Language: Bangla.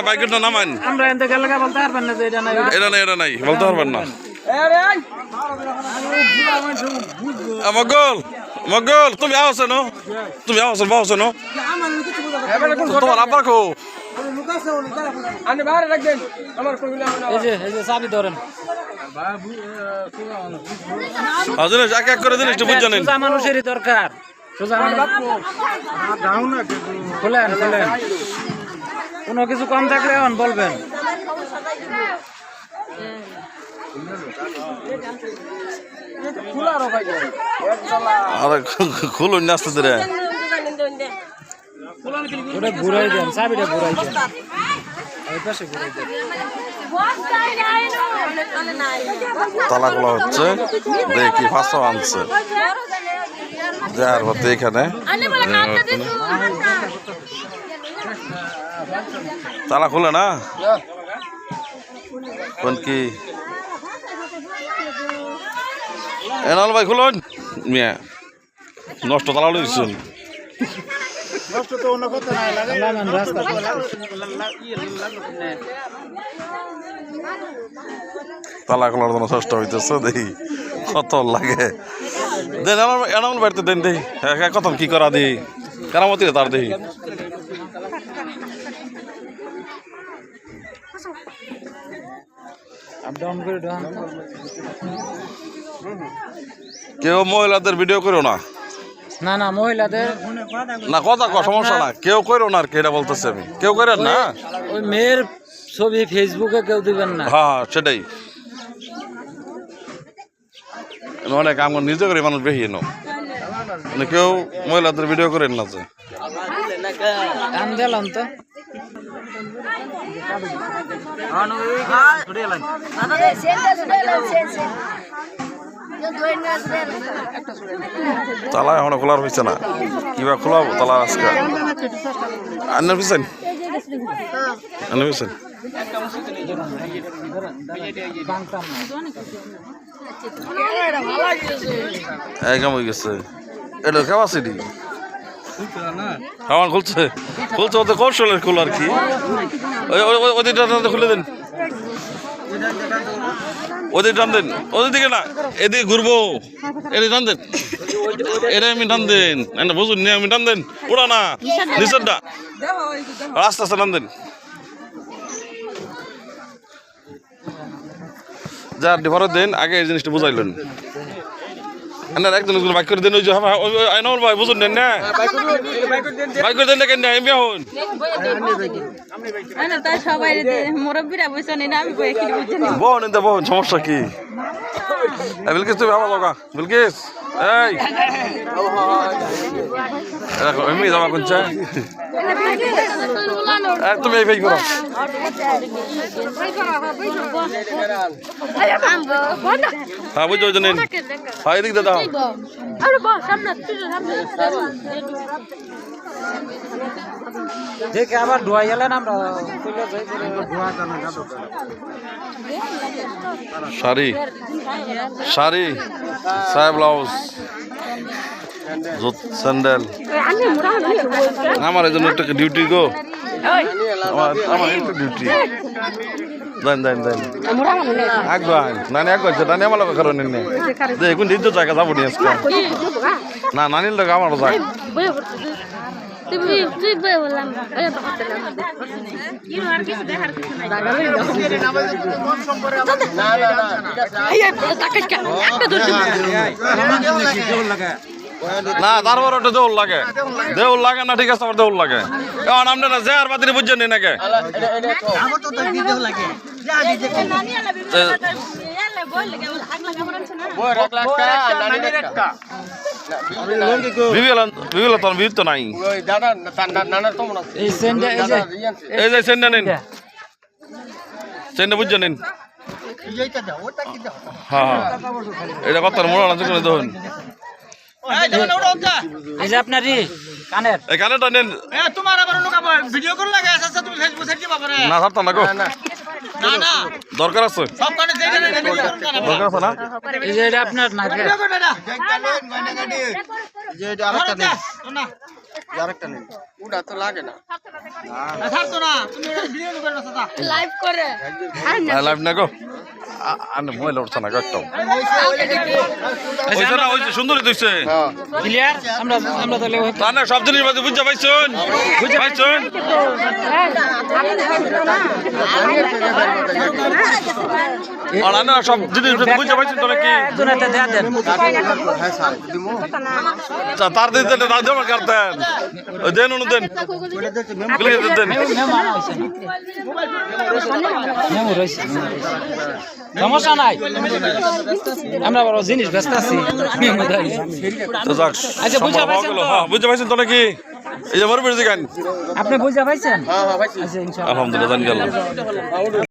বাইকের নামান আমরা এনতে গেলে বলতে পারবেন না যে এটা নাই এটা নাই বলতে পারবেন না মগল মগল তুমি আছো না তুমি আছো না তোমার আব্বা কো এই যে চাবি ধরেন আজকে এক এক করে দিন একটু বুঝ জানেন সোজা মানুষেরই দরকার সোজা খুলেন কোনো কিছু কম থাকলে এখন বলবেন আরে খুলুন না আস্তে ধীরে ওটা ঘুরাই দেন চাবিটা ঘুরাই দেন এই পাশে ঘুরাই দেন তালা খোলা হচ্ছে দেখি ফাঁসা আনছে যার মধ্যে এখানে তালা খুলে না কোন কি এনাল ভাই খুলুন মিয়া নষ্ট তালা লইছুন তালা খোলার জন্য চেষ্টা হইতেছে দেখি কত লাগে দেন এনাল বাড়িতে দেন দেখি কত কি করা দিই কেরামতি তার দেখি কেউ মহিলাদের ভিডিও করো না না না মহিলাদের না কথা সমস্যা না কেউ করো না আর কি এটা বলতেছি আমি কেউ করেন না ওই মেয়ের ছবি ফেসবুকে কেউ দিবেন না হ্যাঁ সেটাই অনেক আমার নিজে করে মানুষ বেশি নো মানে কেউ মহিলাদের ভিডিও করেন না যে কান দিলাম তো তালা এখন খোলার হয়েছে না কিবা খোলাবো তালা আজকে আন্নার পিছেন আন্নার পিছেন একদম হয়ে গেছে এটা ক্যাপাসিটি আমার খুলছে ওদের কৌশলের খোলা আর কি ওদের খুলে দেন ওদের টান দেন ওদের দিকে না এদিকে ঘুরবো এদিকে টান দেন এটা আমি টান দেন বুঝুন নি আমি টান দেন ওরা না নিচেরটা আস্তে আস্তে টান দেন যার ডিফারেন্ট দেন আগে এই জিনিসটা বুঝাইলেন একজন বাইক করে দেন ওই যে আইনল ভাই বুঝুন দেন না বাইক করে দেন কেন এমবি হন বহন সমস্যা কি বিলকিস তুমি আমার লগা বিলকিস এই এমনি যাবা কোন চাই তুমি এই ভাই করো হ্যাঁ বুঝতে জানেন হ্যাঁ এদিক দাদা দেখে আবার ধোয়া গেলেন আমরা শাড়ি সাহেব ব্লাউজ স্যান্ডেল আমার এই জন্য একটা ডিউটি গো আমার একটা ডিউটি দেন একবার নানি একবার নানি আমার লোক কারণ দেখুন দিন তো জায়গা যাবো নি আজকে না নানির লোক আমার যাক না তারপর ওটা দেউল লাগে না ঠিক আছে আমার দেউল লাগে এখন আপনারা যে আর বাতিনি বুঝছেন নাকি বিবিল তো নাই এই যে সেন্ডা নিন সেন্ডা বুঝছেন নিন হ্যাঁ এটা কত মোড়া আছে কোনো দেখুন এই যে আপনার কানের এই কানেরটা নেন তোমার আবার লোক ভিডিও করে লাগে আচ্ছা তুমি ফেসবুক সাইড দিবা পারে না ছাড়তাম না গো না দরকার আছে সব কানে দেই না দরকার আছে না এই যে এটা আপনার না যে এটা আরেকটা নেই আরেকটা নেই ওটা তো লাগে না লাইভ করে লাইভ না গো আনে মোবাইল উঠছে না একটাও ওইটা না ওই যে সুন্দরী দিচ্ছে ক্লিয়ার আমরা তাহলে তা না সব জিনিস বাজে বুঝতে পাইছুন আর না সব জিনিস বুঝতে পাইছুন তো নাকি একজন একটা দেয়া দেন হ্যাঁ স্যার দিমু তার দিন দেন রাজ জমা করতেন ওই দেন অনু দেন গুলি দেন মেহমান হইছে না মেমো রইছে সমস্যা নাই আমরা বড় জিনিস ব্যস্ত আছি মেমো দাই তো যাক আচ্ছা, বুঝা পাইছেন তো? হ্যাঁ বুঝতে পাইছেন তো নাকি এই যে মরবে গান আপনি বুঝা পাইছেন হ্যাঁ হ্যাঁ ভাই আচ্ছা ইনশাআল্লাহ আলহামদুলিল্লাহ জানি গেলাম